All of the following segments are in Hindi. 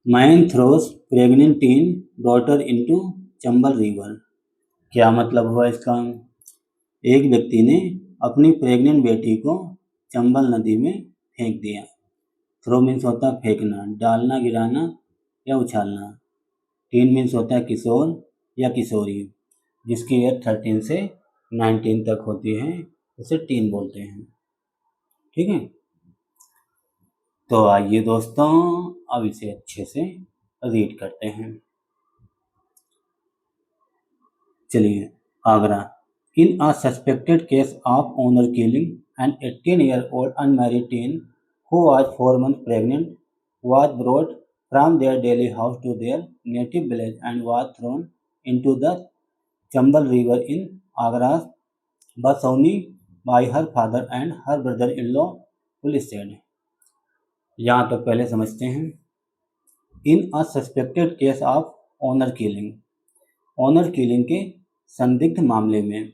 Man throws pregnant tin daughter into Chambal river. क्या मतलब हुआ इसका? एक व्यक्ति ने अपनी प्रेग्नेंट बेटी को चंबल नदी में फेंक दिया। थ्रो मीन्स होता है फेंकना, डालना, गिराना या उछालना। टीन मीन्स होता है किशोर या किशोरी, जिसकी एज 13 से 19 तक होती है, उसे टीन बोलते हैं। ठीक है, तो आइए दोस्तों अब इसे अच्छे से रीड करते हैं। चलिए, Agra. In a suspected case of honour killing, an 18-year-old unmarried teen who was 4 months pregnant was brought from their Delhi house to their native village and was thrown into the Chambal River in Agra's Basauni by her father and her brother-in-law, police said। यहाँ तक पहले समझते हैं। In a suspected case of honour killing, honour killing के संदिग्ध मामले में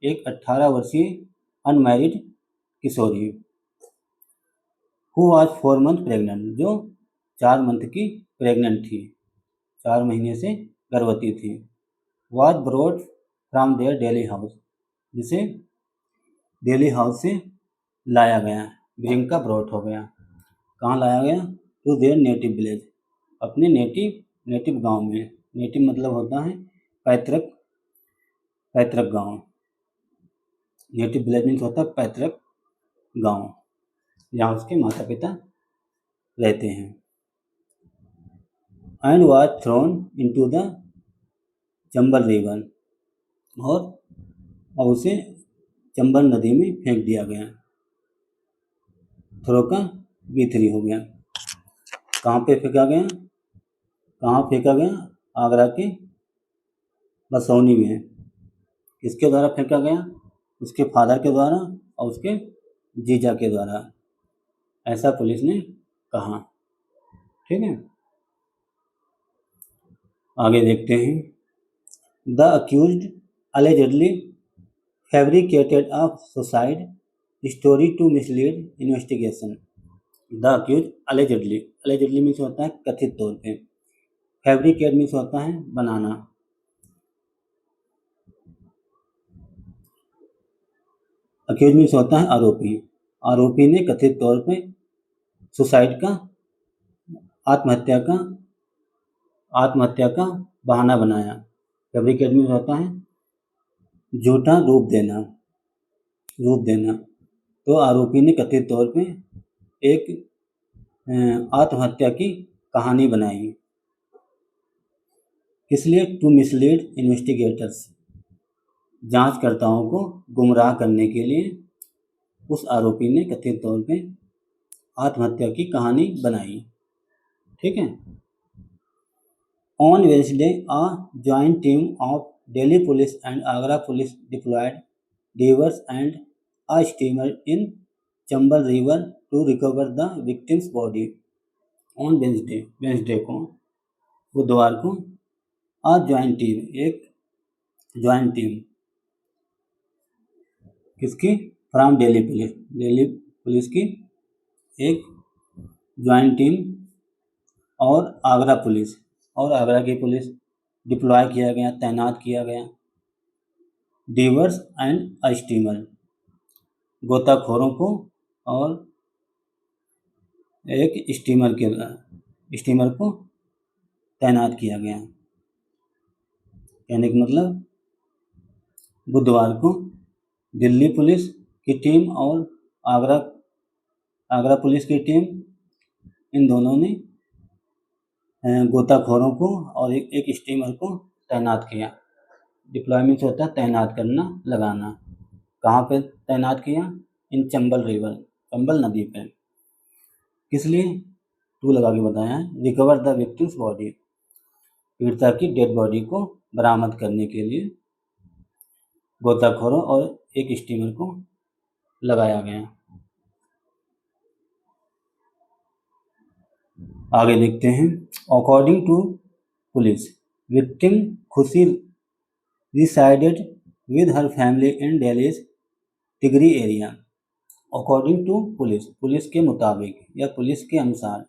एक 18 वर्षीय अनमैरिड किशोरी हु वाज 4 मंथ प्रेग्नेंट, जो 4 मंथ की प्रेग्नेंट थी, 4 महीने से गर्भवती थी, was brought from their daily house, जिसे डेली हाउस से लाया गया। ब्रिंग का ब्रॉट हो गया, कहाँ लाया गया? टू देयर नेटिव विलेज, अपने नेटिव गांव में। नेटिव मतलब होता है पैतृक गांव। नेटिव विलेज मीन्स होता है पैतृक गांव, जहाँ उसके माता पिता रहते हैं। And was thrown into the Chambal river, और उसे चंबल नदी में फेंक दिया गया। थ्रो का B3 हो गया। कहाँ पे फेंका गया? कहाँ फेंका गया? आगरा के बसौनी में। किसके द्वारा फेंका गया? उसके फादर के द्वारा और उसके जीजा के द्वारा, ऐसा पुलिस ने कहा। ठीक है, आगे देखते हैं। The accused allegedly fabricated a suicide story to mislead investigation। The accuse allegedly means होता है कथित तौर पे, फैब्रिकेट मीन्स होता है बनाना, अक्यूज मीन्स होता है आरोपी। आरोपी ने कथित तौर पे सुसाइड का, आत्महत्या का बहाना बनाया। फैब्रिकेट मीन्स होता है झूठा रूप देना। तो आरोपी ने कथित तौर पे एक आत्महत्या की कहानी बनाई। किस लिए? टू मिसलीड इन्वेस्टिगेटर्स, जांचकर्ताओं को गुमराह करने के लिए उस आरोपी ने कथित तौर पे आत्महत्या की कहानी बनाई। ठीक है। On Wednesday a joint team of Delhi police and Agra police deployed divers and a steamer in Chambal River to recover the victim's body। On Wednesday को, बुधवार को, एक ज्वाइंट टीम किसकी? फ्रॉम दिल्ली पुलिस की एक ज्वाइंट टीम और आगरा की पुलिस डिप्लॉय किया गया, तैनात किया गया। डिवर्स एंड अ स्टीमर, गोताखोरों को और एक स्टीमर को तैनात किया गया। कहने का मतलब बुधवार को दिल्ली पुलिस की टीम और आगरा पुलिस की टीम, इन दोनों ने गोताखोरों को और एक स्टीमर को तैनात किया। डिप्लॉयमेंट होता है तैनात करना, लगाना। कहाँ पे तैनात किया? इन चंबल नदी पे। किस लिए? टू लगा के बताया है। रिकवर द विक्टिम्स बॉडी, पीड़िता की डेड बॉडी को बरामद करने के लिए गोताखोरों और एक स्टीमर को लगाया गया। आगे देखते हैं। According to police, victim Khushi resided with her family in Delhi's Tigri area. According to police के मुताबिक या पुलिस के अनुसार,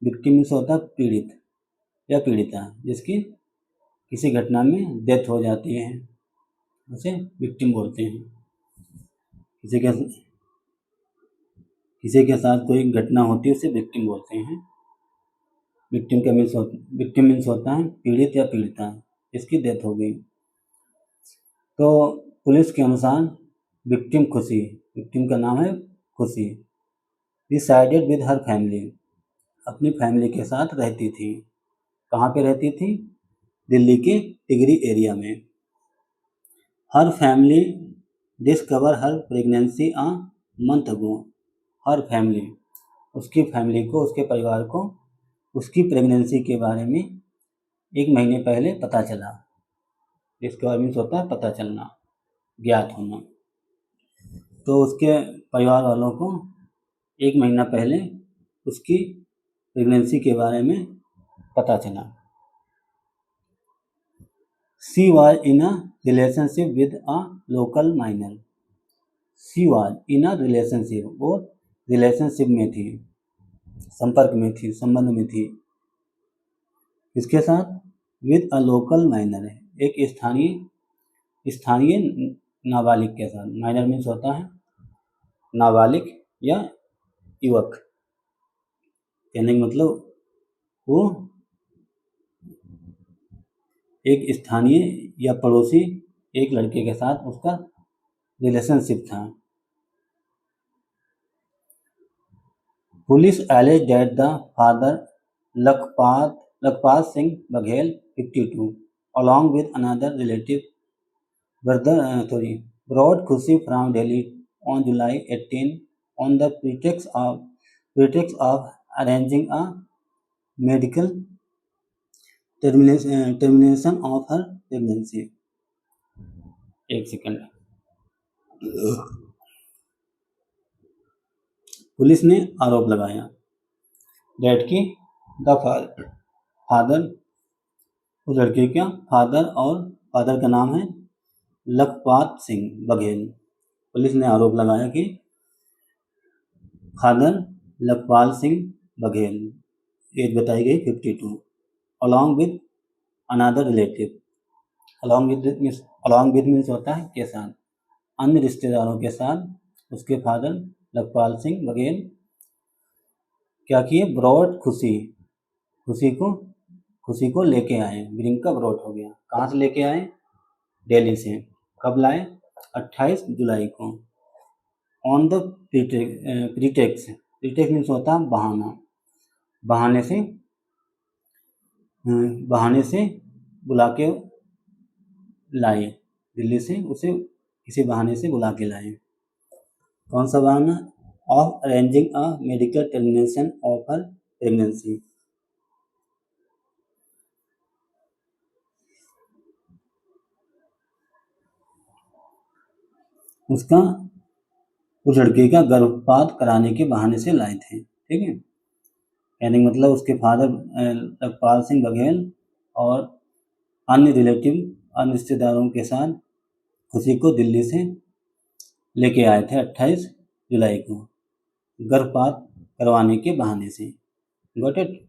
विक्टिम मीन्स होता है पीड़ित या पीड़िता, जिसकी किसी घटना में डेथ हो जाती है, उसे विक्टिम बोलते हैं। किसी के साथ कोई घटना होती है उसे विक्टिम बोलते हैं। विक्टिम मीन्स होता है पीड़ित या पीड़िता, इसकी डेथ हो गई। तो पुलिस के अनुसार विक्टिम खुशी, विक्टिम का नाम है खुशी, रिसाइडेड विद हर फैमिली, अपनी फैमिली के साथ रहती थी। कहाँ पे रहती थी? दिल्ली के टिगरी एरिया में। Her family discover her pregnancy a month ago, her family, उसकी फैमिली को, उसके परिवार को उसकी प्रेगनेंसी के बारे में 1 महीने पहले पता चला। डिस्कवर मीन्स होता है पता चलना, ज्ञात होना। तो उसके परिवार वालों को 1 महीना पहले उसकी प्रेगनेंसी के बारे में पता चला। She was in a relationship with a local minor. She was in a relationship, वो रिलेशनशिप में थी, संपर्क में थी, संबंध में थी। इसके साथ विद अ लोकल माइनर है, एक स्थानीय नाबालिग के साथ। माइनर मीन्स होता है नाबालिग या युवक, कहने का मतलब वो एक स्थानीय या पड़ोसी एक लड़के के साथ उसका रिलेशनशिप था। Police alleges that the father Lakhpal Singh Baghel 52 along with another relative brought Khushi from Delhi on July 18 on the pretext of arranging a medical termination of her pregnancy. एक सेकंड। पुलिस ने आरोप लगाया डेट की द फादर, उस लड़के का फादर, और फादर का नाम है लखपाल सिंह बघेल। पुलिस ने आरोप लगाया कि फादर लखपाल सिंह बघेल, एज बताई गई 52, along with another relative, along with means होता है के साथ, अन्य रिश्तेदारों के साथ उसके फादर लखपाल सिंह बघेल क्या किए? ब्रॉड खुशी को लेके आए। ब्रिंग का ब्रॉड हो गया, कहाँ से लेके आए? दिल्ली से। कब लाए? 28 जुलाई को। ऑन द प्रीटेक्स मीन्स होता है बहाना, बहाने से बुला के लाए, दिल्ली से उसे किसी बहाने से बुला के लाए। कौन सा बहाना? Of arranging a medical termination of her pregnancy. उस लड़के का गर्भपात कराने के बहाने से लाए थे। ठीक है, कहने का मतलब उसके फादर लखपाल सिंह बघेल और अन्य रिश्तेदारों के साथ खुशी को दिल्ली से लेके आए थे 28 जुलाई को, गर्भपात करवाने के बहाने से। Got it?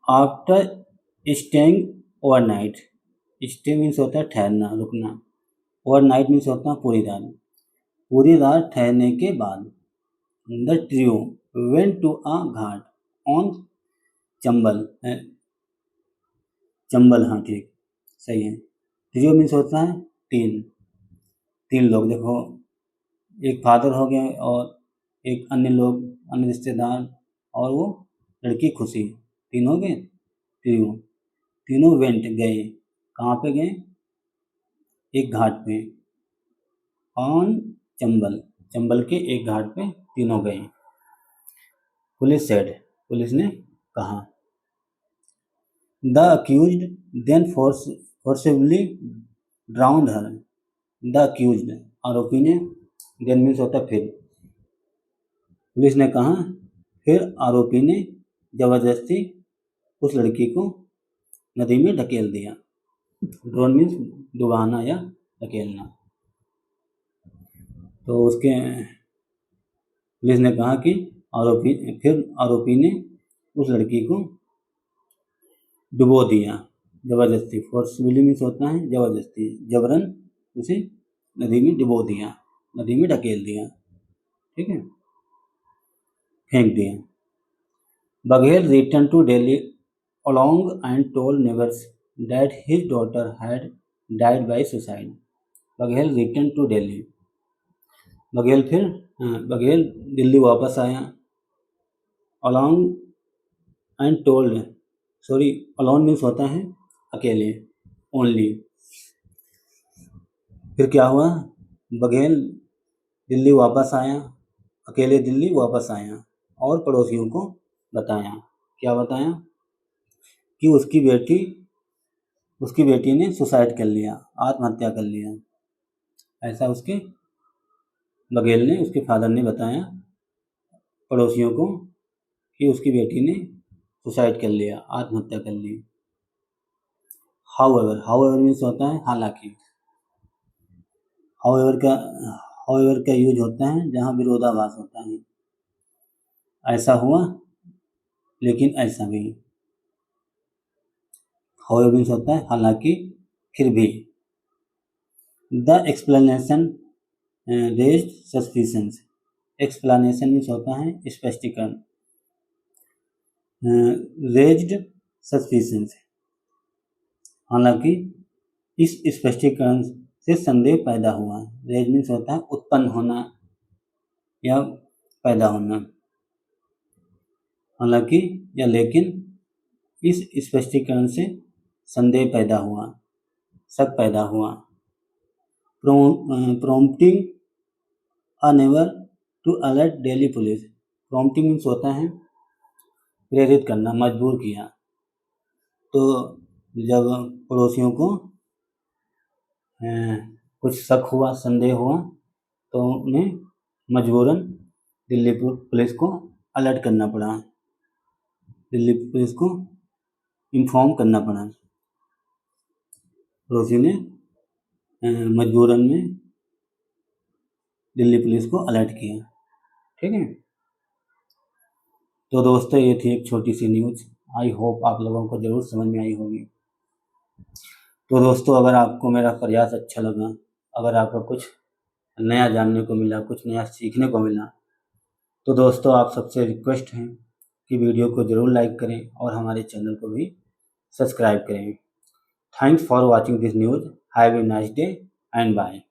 After staying overnight, stay means होता है ठहरना, रुकना, ओवरनाइट मीन्स होता है पूरी रात ठहरने के बाद the trio went to a ghat on Chambal, हाँ ठीक, सही है। ट्रियो मीन्स होता है तीन लोग। देखो, एक फादर हो गए और एक अन्य रिश्तेदार और वो लड़की खुशी, तीन हो गए ट्रियो। तीनों वेंट गए, कहाँ पे गए? एक घाट पे, ऑन चंबल के एक घाट पे तीनों गए। पुलिस ने कहा the accused then forcibly drowned her, the accused आरोपी ने, देन मीन्स होता फिर, पुलिस ने कहा फिर आरोपी ने जबरदस्ती उस लड़की को नदी में ढकेल दिया। ड्रोन मीन्स डुबाना या ढकेलना। तो उसके पुलिस ने कहा कि आरोपी ने उस लड़की को डुबो दिया ज़बरदस्ती। फोर्सफुली मीन्स होता है ज़बरदस्ती, जबरन उसे नदी में डुबो दिया, नदी में ढकेल दिया, ठीक है, फेंक दिया। Baghel return to Delhi along and told neighbors that his daughter had died by suicide. Baghel return to Delhi, Baghel Delhi वापस आया। along and told, sorry, alone means होता है अकेले, ओनली। फिर क्या हुआ, बघेल दिल्ली वापस आया, अकेले दिल्ली वापस आया और पड़ोसियों को बताया। क्या बताया कि उसकी बेटी ने सुसाइड कर लिया, आत्महत्या कर लिया। ऐसा बघेल ने, उसके फादर ने बताया पड़ोसियों को कि उसकी बेटी ने सुसाइड कर लिया, आत्महत्या कर ली। हाउएवर मीन्स होता है हालांकि। हाउएवर का यूज होता है जहाँ विरोधाभास होता है। ऐसा हुआ लेकिन ऐसा भी। हाउएवर मीन्स होता है हालांकि, फिर भी। The explanation raised suspicions. Explanation means होता है स्पष्टीकरण। रेज्ड सस्पिशंस, हालांकि इस स्पष्टीकरण से संदेह पैदा हुआ। रेज मीन्स होता है उत्पन्न होना या पैदा होना। हालांकि या लेकिन इस स्पष्टीकरण से संदेह पैदा हुआ, शक पैदा हुआ। Prompting a neighbour to alert Delhi police. Prompting means होता है प्रेरित करना, मजबूर किया। तो जब पड़ोसियों को कुछ शक हुआ, संदेह हुआ, तो उन्हें मजबूरन दिल्ली पुलिस को अलर्ट करना पड़ा, दिल्ली पुलिस को इन्फॉर्म करना पड़ा। पड़ोसी ने मजबूरन में दिल्ली पुलिस को अलर्ट किया, ठीक है। तो दोस्तों ये थी एक छोटी सी न्यूज़। आई होप आप लोगों को ज़रूर समझ में आई होगी। तो दोस्तों अगर आपको मेरा प्रयास अच्छा लगा, अगर आपको कुछ नया जानने को मिला, कुछ नया सीखने को मिला, तो दोस्तों आप सबसे रिक्वेस्ट है कि वीडियो को ज़रूर लाइक करें और हमारे चैनल को भी सब्सक्राइब करें। Thanks for watching this news. Have a nice day and bye.